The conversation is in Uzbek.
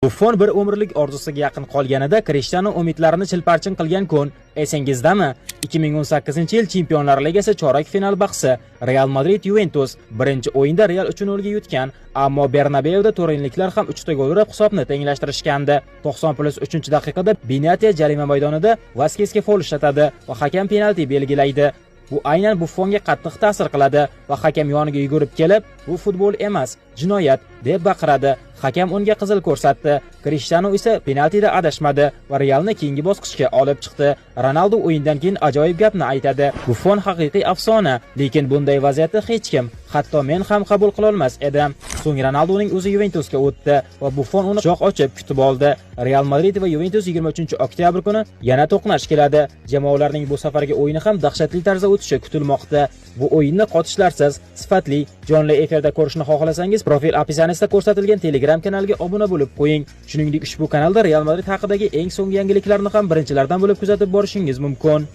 Buffon bir umrlik orzusiga yaqin qolganida Krishtianu umidlarini chilparchin qilgan kun esingizdami? 2018-yil Chempionlar Ligasi chorak final bahsi Real Madrid-Yuventus birinchi o'yinda Real 3-0 ga yutgan, ammo Bernabeuda turinliklar ham 3 ta gol urib hisobni tenglashtirishgandi. 90+3-daqiqada Benatia jarima maydonida Vaskesga foul ishlatadi va hakam penalti belgilaydi. Bu aynan Buffonga qattiq ta'sir qiladi va hakam yoniga yugurib kelib, "Bu futbol emas, jinoyat" deb baqiradi. Hakam unga qizil ko'rsatdi. Krishtianu esa penaltida adashmadi va Realni keyingi bosqichga olib chiqdi. Ronaldo o'yindan keyin ajoyib gapni aytadi. Buffon haqiqiy afsona, lekin bunday vaziyatni hech kim, hatto men ham qabul qila olmas edim. So'ng Ronaldoning o'zi Yuventusga o'tdi va Buffon uni quchoq ochib kutib oldi. Real Madrid va Yuventus 23-oktyabr kuni yana to'qnash keladi. Jamoalarning bu safargi o'yini ham dahshatli tarzda o'tishi kutilmoqda. Bu o'yinni qotishlarsiz, sifatli, jonli efirda ko'rishni xohlasangiz, profil opisiyanisida ko'rsatilgan Telegram kanaliga obuna bo'lib qo'ying. Shuningdek, ushbu kanalda Real Madrid haqidagi eng so'nggi yangiliklarni ham birinchilardan bo'lib kuzatib borishingiz mumkin.